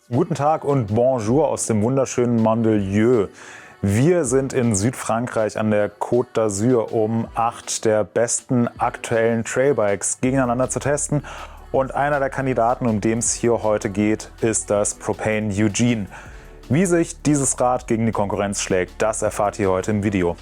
Guten Tag und Bonjour aus dem wunderschönen Mandelieu. Wir sind in Südfrankreich an der Côte d'Azur, um 8 der besten aktuellen Trailbikes gegeneinander zu testen. Und einer der Kandidaten, um den es hier heute geht, ist das Propane Eugene. Wie sich dieses Rad gegen die Konkurrenz schlägt, das erfahrt ihr heute im Video.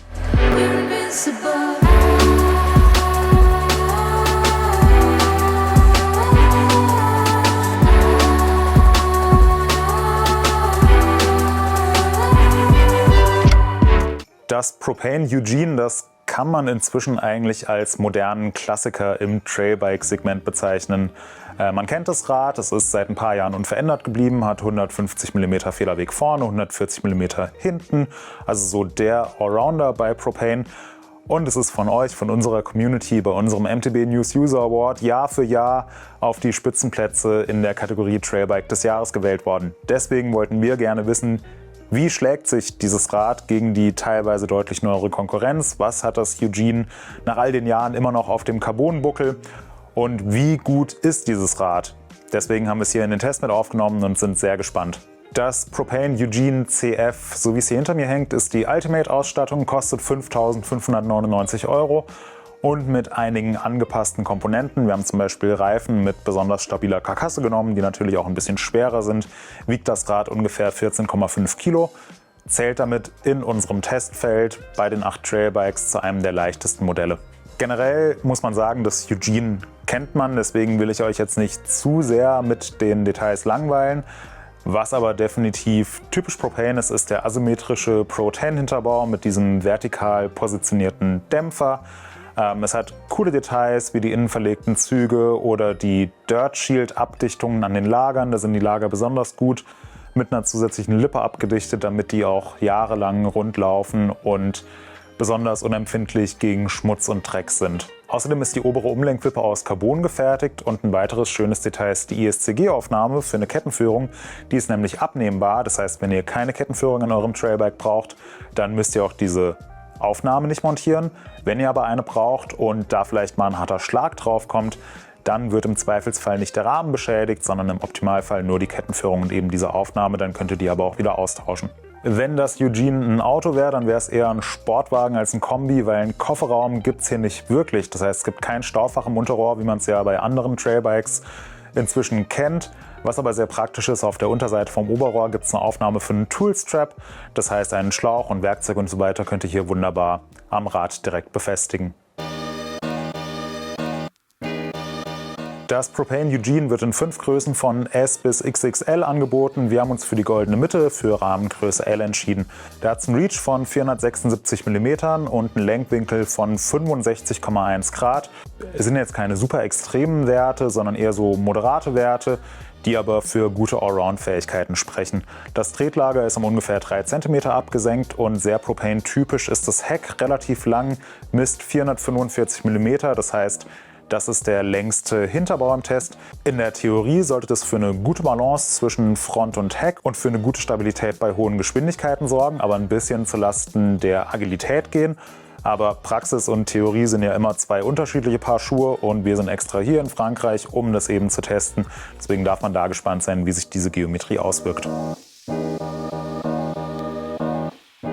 Das Propane Eugene, das kann man inzwischen eigentlich als modernen Klassiker im Trailbike-Segment bezeichnen. Man kennt das Rad, es ist seit ein paar Jahren unverändert geblieben, hat 150 mm Federweg vorne, 140 mm hinten, also so der Allrounder bei Propane. Und es ist von euch, von unserer Community, bei unserem MTB News User Award Jahr für Jahr auf die Spitzenplätze in der Kategorie Trailbike des Jahres gewählt worden. Deswegen wollten wir gerne wissen, wie schlägt sich dieses Rad gegen die teilweise deutlich neuere Konkurrenz? Was hat das Eugene nach all den Jahren immer noch auf dem Carbonbuckel? Und wie gut ist dieses Rad? Deswegen haben wir es hier in den Test mit aufgenommen und sind sehr gespannt. Das Propane Eugene CF, so wie es hier hinter mir hängt, ist die Ultimate-Ausstattung, kostet 5.599 € und mit einigen angepassten Komponenten. Wir haben zum Beispiel Reifen mit besonders stabiler Karkasse genommen, die natürlich auch ein bisschen schwerer sind. Wiegt das Rad ungefähr 14,5 Kilo, zählt damit in unserem Testfeld bei den 8 Trailbikes zu einem der leichtesten Modelle. Generell muss man sagen, das Eugene kennt man, deswegen will ich euch jetzt nicht zu sehr mit den Details langweilen. Was aber definitiv typisch Propane ist, ist der asymmetrische Pro-10-Hinterbau mit diesem vertikal positionierten Dämpfer. Es hat coole Details wie die innen verlegten Züge oder die Dirt Shield Abdichtungen an den Lagern. Da sind die Lager besonders gut mit einer zusätzlichen Lippe abgedichtet, damit die auch jahrelang rund laufen und besonders unempfindlich gegen Schmutz und Dreck sind. Außerdem ist die obere Umlenkwippe aus Carbon gefertigt und ein weiteres schönes Detail ist die ESCG-Aufnahme für eine Kettenführung. Die ist nämlich abnehmbar, das heißt, wenn ihr keine Kettenführung an eurem Trailbike braucht, dann müsst ihr auch diese Aufnahme nicht montieren. Wenn ihr aber eine braucht und da vielleicht mal ein harter Schlag drauf kommt, dann wird im Zweifelsfall nicht der Rahmen beschädigt, sondern im Optimalfall nur die Kettenführung und eben diese Aufnahme, dann könnt ihr die aber auch wieder austauschen. Wenn das Eugene ein Auto wäre, dann wäre es eher ein Sportwagen als ein Kombi, weil einen Kofferraum gibt es hier nicht wirklich. Das heißt, es gibt kein Staufach im Unterrohr, wie man es ja bei anderen Trailbikes inzwischen kennt. Was aber sehr praktisch ist, auf der Unterseite vom Oberrohr gibt es eine Aufnahme für einen Toolstrap. Das heißt, einen Schlauch und Werkzeug und so weiter könnt ihr hier wunderbar am Rad direkt befestigen. Das Propane Eugene wird in 5 Größen von S bis XXL angeboten. Wir haben uns für die goldene Mitte, für Rahmengröße L entschieden. Da hat es einen Reach von 476 mm und einen Lenkwinkel von 65,1 Grad. Es sind jetzt keine super extremen Werte, sondern eher so moderate Werte, die aber für gute Allround-Fähigkeiten sprechen. Das Tretlager ist um ungefähr 3 cm abgesenkt und sehr Propane-typisch ist das Heck relativ lang, misst 445 mm, das heißt, das ist der längste Hinterbau im Test. In der Theorie sollte das für eine gute Balance zwischen Front und Heck und für eine gute Stabilität bei hohen Geschwindigkeiten sorgen, aber ein bisschen zulasten der Agilität gehen. Aber Praxis und Theorie sind ja immer 2 unterschiedliche Paar Schuhe und wir sind extra hier in Frankreich, um das eben zu testen. Deswegen darf man da gespannt sein, wie sich diese Geometrie auswirkt.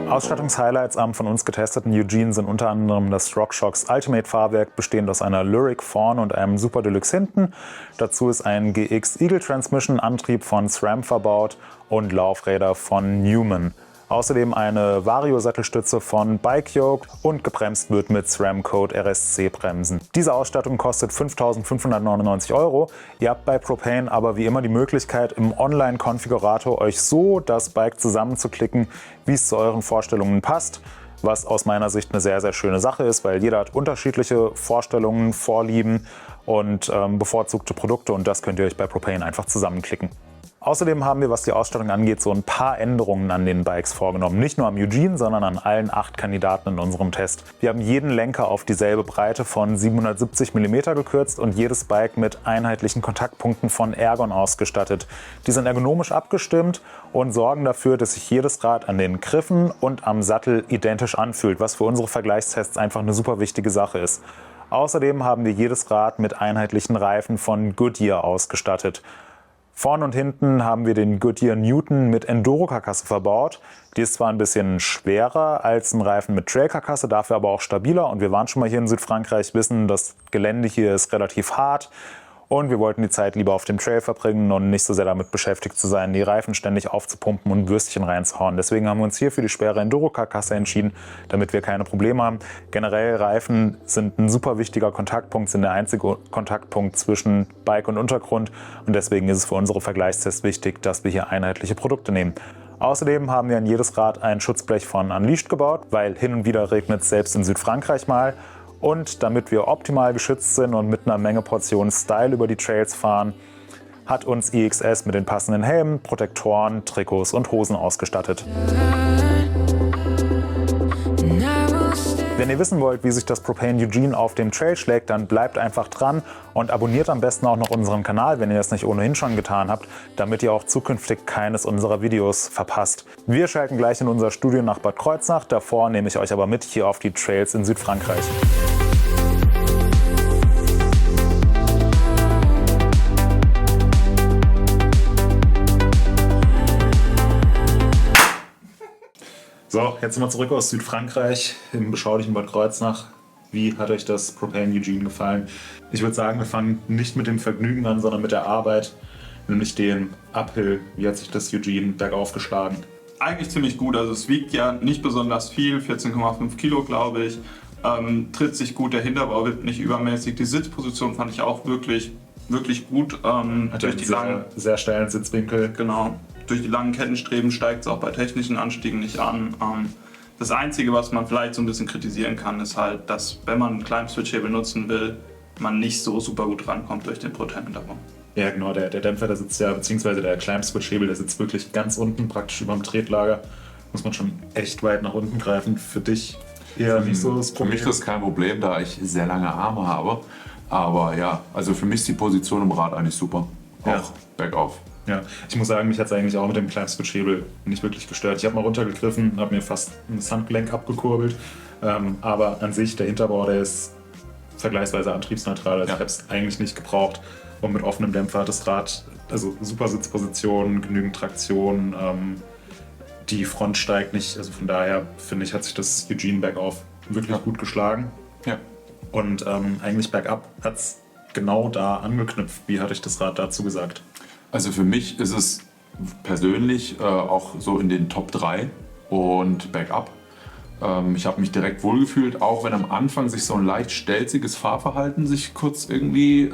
Ausstattungshighlights am von uns getesteten Eugene sind unter anderem das RockShox Ultimate Fahrwerk, bestehend aus einer Lyric vorne und einem Super Deluxe hinten. Dazu ist ein GX Eagle Transmission Antrieb von SRAM verbaut und Laufräder von Newman. Außerdem eine Vario-Sattelstütze von Bike Yoke und gebremst wird mit SRAM Code RSC-Bremsen. Diese Ausstattung kostet 5.599 €. Ihr habt bei Propane aber wie immer die Möglichkeit, im Online-Konfigurator euch so das Bike zusammenzuklicken, wie es zu euren Vorstellungen passt. Was aus meiner Sicht eine sehr, sehr schöne Sache ist, weil jeder hat unterschiedliche Vorstellungen, Vorlieben und bevorzugte Produkte und das könnt ihr euch bei Propane einfach zusammenklicken. Außerdem haben wir, was die Ausstattung angeht, so ein paar Änderungen an den Bikes vorgenommen. Nicht nur am Eugene, sondern an allen 8 Kandidaten in unserem Test. Wir haben jeden Lenker auf dieselbe Breite von 770 mm gekürzt und jedes Bike mit einheitlichen Kontaktpunkten von Ergon ausgestattet. Die sind ergonomisch abgestimmt und sorgen dafür, dass sich jedes Rad an den Griffen und am Sattel identisch anfühlt, was für unsere Vergleichstests einfach eine super wichtige Sache ist. Außerdem haben wir jedes Rad mit einheitlichen Reifen von Goodyear ausgestattet. Vorn und hinten haben wir den Goodyear Newton mit Enduro-Karkasse verbaut. Die ist zwar ein bisschen schwerer als ein Reifen mit Trail-Karkasse, dafür aber auch stabiler. Und wir waren schon mal hier in Südfrankreich, wissen, das Gelände hier ist relativ hart. Und wir wollten die Zeit lieber auf dem Trail verbringen und nicht so sehr damit beschäftigt zu sein, die Reifen ständig aufzupumpen und Würstchen reinzuhauen. Deswegen haben wir uns hier für die schwere Enduro-Karkasse entschieden, damit wir keine Probleme haben. Generell Reifen sind ein super wichtiger Kontaktpunkt, sind der einzige Kontaktpunkt zwischen Bike und Untergrund. Und deswegen ist es für unsere Vergleichstests wichtig, dass wir hier einheitliche Produkte nehmen. Außerdem haben wir an jedes Rad ein Schutzblech von Unleashed gebaut, weil hin und wieder regnet es selbst in Südfrankreich mal. Und damit wir optimal geschützt sind und mit einer Menge Portionen Style über die Trails fahren, hat uns IXS mit den passenden Helmen, Protektoren, Trikots und Hosen ausgestattet. Wenn ihr wissen wollt, wie sich das Propane Eugene auf dem Trail schlägt, dann bleibt einfach dran und abonniert am besten auch noch unseren Kanal, wenn ihr das nicht ohnehin schon getan habt, damit ihr auch zukünftig keines unserer Videos verpasst. Wir schalten gleich in unser Studio nach Bad Kreuznach, davor nehme ich euch aber mit hier auf die Trails in Südfrankreich. So, jetzt sind wir zurück aus Südfrankreich im beschaulichen Bad Kreuznach. Wie hat euch das Propane Eugene gefallen? Ich würde sagen, wir fangen nicht mit dem Vergnügen an, sondern mit der Arbeit, nämlich den Uphill. Wie hat sich das Eugene bergauf geschlagen? Eigentlich ziemlich gut, also es wiegt ja nicht besonders viel, 14,5 Kilo glaube ich, tritt sich gut, der Hinterbau wird nicht übermäßig, die Sitzposition fand ich auch wirklich gut. Hat durch die sehr steilen Sitzwinkel. Genau. Durch die langen Kettenstreben steigt es auch bei technischen Anstiegen nicht an. Das Einzige, was man vielleicht so ein bisschen kritisieren kann, ist halt, dass wenn man einen Climb-Switch-Hebel nutzen will, man nicht so super gut rankommt durch den Proton-Hinterbau. Ja genau, der Dämpfer, der sitzt ja, beziehungsweise der Climb-Switch-Hebel, der sitzt wirklich ganz unten, praktisch über dem Tretlager. Muss man schon echt weit nach unten greifen. Für dich eher nicht so das Problem? Für mich ist das kein Problem, da ich sehr lange Arme habe. Aber ja, also für mich ist die Position im Rad eigentlich super. Auch bergauf. Ja, ich muss sagen, mich hat es eigentlich auch mit dem Climb-Switch-Hebel nicht wirklich gestört. Ich habe mal runtergegriffen, habe mir fast das Handgelenk abgekurbelt, aber an sich, der Hinterbau, der ist vergleichsweise antriebsneutral, also ich habe es eigentlich nicht gebraucht. Und mit offenem Dämpfer hat das Rad, also super Sitzposition, genügend Traktion, die Front steigt nicht, also von daher finde ich, hat sich das Eugene bergauf wirklich gut geschlagen. Ja. Und eigentlich bergab hat es genau da angeknüpft. Wie hatte ich das Rad dazu gesagt? Also für mich ist es persönlich auch so in den Top 3 und bergab. Ich habe mich direkt wohlgefühlt, auch wenn am Anfang sich so ein leicht stelziges Fahrverhalten sich kurz irgendwie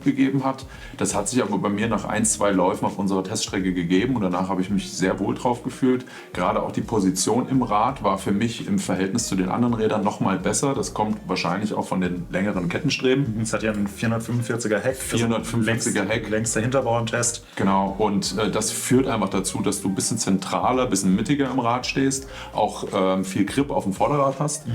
gegeben hat. Das hat sich aber bei mir nach 1-2 Läufen auf unserer Teststrecke gegeben und danach habe ich mich sehr wohl drauf gefühlt. Gerade auch die Position im Rad war für mich im Verhältnis zu den anderen Rädern noch mal besser. Das kommt wahrscheinlich auch von den längeren Kettenstreben. Es hat ja einen 445er Heck. 445er Heck. Längster Hinterbau im Test. Genau, und das führt einfach dazu, dass du ein bisschen zentraler, ein bisschen mittiger im Rad stehst, auch viel Grip auf dem Vorderrad hast.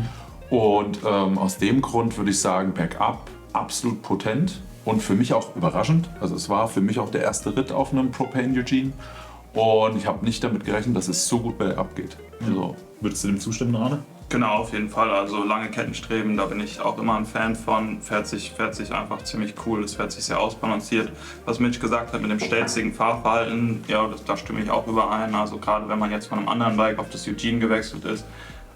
Und aus dem Grund würde ich sagen, bergab absolut potent und für mich auch überraschend. Also es war für mich auch der erste Ritt auf einem Propane Eugene und ich habe nicht damit gerechnet, dass es so gut bergab geht. Also, würdest du dem zustimmen, Arne? Genau, auf jeden Fall. Also lange Kettenstreben, da bin ich auch immer ein Fan von. Fährt sich einfach ziemlich cool, es fährt sich sehr ausbalanciert. Was Mitch gesagt hat mit dem stelzigen Fahrverhalten, ja, da stimme ich auch überein. Also gerade wenn man jetzt von einem anderen Bike auf das Eugene gewechselt ist,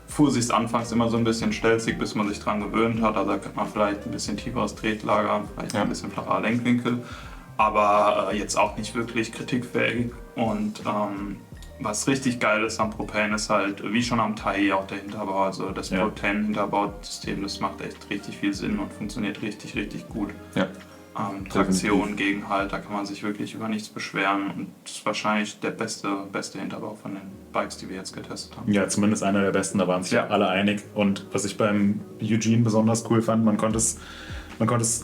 fuhr sich es anfangs immer so ein bisschen stelzig, bis man sich dran gewöhnt hat. Also da könnte man vielleicht ein bisschen tieferes Tretlager, vielleicht ein bisschen flacher Lenkwinkel, aber jetzt auch nicht wirklich kritikfähig. Und was richtig geil ist am Propane ist halt, wie schon am Tai auch der Hinterbau. Also das Propane-Hinterbausystem, das macht echt richtig viel Sinn und funktioniert richtig, richtig gut. ja. Traktion, Gegenhalt, da kann man sich wirklich über nichts beschweren und das ist wahrscheinlich der beste Hinterbau von den Bikes, die wir jetzt getestet haben. Ja, zumindest einer der besten, da waren sich alle einig. Und was ich beim Eugene besonders cool fand, man konnte es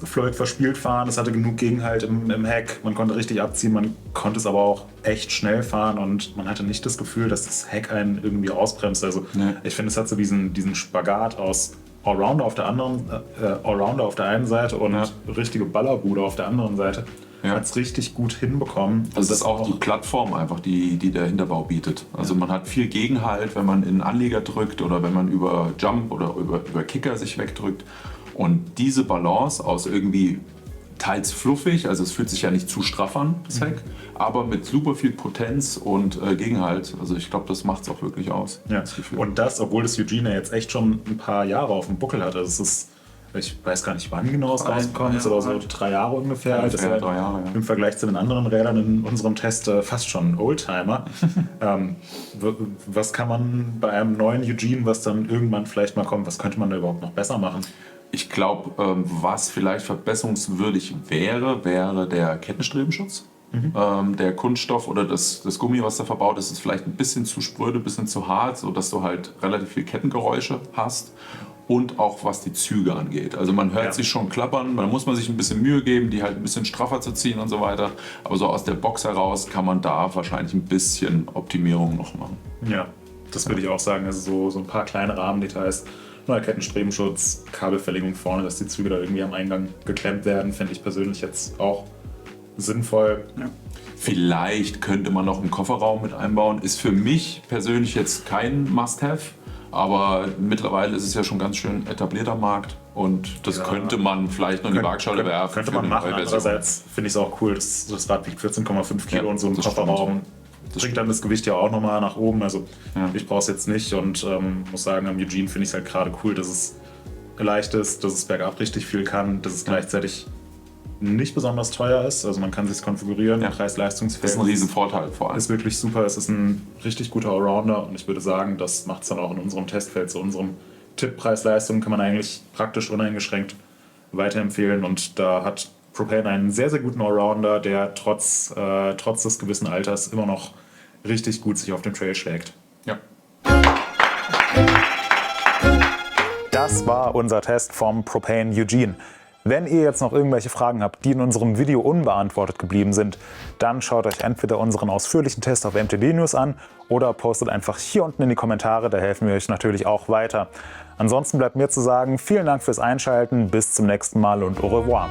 Floyd verspielt fahren, es hatte genug Gegenhalt im Heck, man konnte richtig abziehen, man konnte es aber auch echt schnell fahren und man hatte nicht das Gefühl, dass das Heck einen irgendwie ausbremst. Also ich finde, es hat so diesen Spagat aus Allrounder auf der einen Seite und richtige Ballerbude auf der anderen Seite. Hat es richtig gut hinbekommen. Das ist auch die Plattform einfach, die der Hinterbau bietet. Also man hat viel Gegenhalt, wenn man in einen Anleger drückt oder wenn man über Jump oder über Kicker sich wegdrückt. Und diese Balance aus irgendwie teils fluffig, also es fühlt sich ja nicht zu straff an, das Heck, aber mit super viel Potenz und Gegenhalt. Also ich glaube, das macht es auch wirklich aus. Ja. Das Gefühl. Und das, obwohl das Eugene jetzt echt schon ein paar Jahre auf dem Buckel hat. Also es ist, ich weiß gar nicht, wann genau es rausgekommen ist, aber so 3 Jahre ungefähr. Das ist halt 3 Jahre, ja. im Vergleich zu den anderen Rädern in unserem Test fast schon ein Oldtimer. Was kann man bei einem neuen Eugene, was dann irgendwann vielleicht mal kommt, was könnte man da überhaupt noch besser machen? Ich glaube, was vielleicht verbesserungswürdig wäre, wäre der Kettenstrebenschutz. Der Kunststoff oder das Gummi, was da verbaut ist, ist vielleicht ein bisschen zu spröde, ein bisschen zu hart, sodass du halt relativ viel Kettengeräusche hast. Und auch was die Züge angeht. Also man hört sich schon klappern, da muss man sich ein bisschen Mühe geben, die halt ein bisschen straffer zu ziehen und so weiter. Aber so aus der Box heraus kann man da wahrscheinlich ein bisschen Optimierung noch machen. Ja, das würde ich auch sagen. Also so ein paar kleine Rahmendetails. Neuer Kettenstrebenschutz, Kabelverlegung vorne, dass die Züge da irgendwie am Eingang geklemmt werden, finde ich persönlich jetzt auch sinnvoll. Ja. Vielleicht könnte man noch einen Kofferraum mit einbauen. Ist für mich persönlich jetzt kein Must-Have. Aber mittlerweile ist es ja schon ganz schön etablierter Markt und das könnte man vielleicht noch in die Waagschale werfen. Könnte man machen. Andererseits finde ich es auch cool, das Rad wiegt 14,5 Kilo und so ein Kofferraum bringt dann das Gewicht ja auch nochmal nach oben. Also ich brauche es jetzt nicht und muss sagen, am Eugene finde ich es halt gerade cool, dass es leicht ist, dass es bergab richtig viel kann, dass es gleichzeitig nicht besonders teuer ist. Also man kann es sich konfigurieren, Preis-Leistungsfähig. Das ist ein Riesenvorteil vor allem. Ist wirklich super, es ist ein richtig guter Allrounder und ich würde sagen, das macht es dann auch in unserem Testfeld zu unserem Tipp Preis-Leistung kann man eigentlich praktisch uneingeschränkt weiterempfehlen und da hat Propane einen sehr, sehr guten Allrounder, der trotz des gewissen Alters immer noch richtig gut sich auf dem Trail schlägt. Ja. Das war unser Test vom Propane Eugene. Wenn ihr jetzt noch irgendwelche Fragen habt, die in unserem Video unbeantwortet geblieben sind, dann schaut euch entweder unseren ausführlichen Test auf MTB News an oder postet einfach hier unten in die Kommentare, da helfen wir euch natürlich auch weiter. Ansonsten bleibt mir zu sagen, vielen Dank fürs Einschalten, bis zum nächsten Mal und au revoir.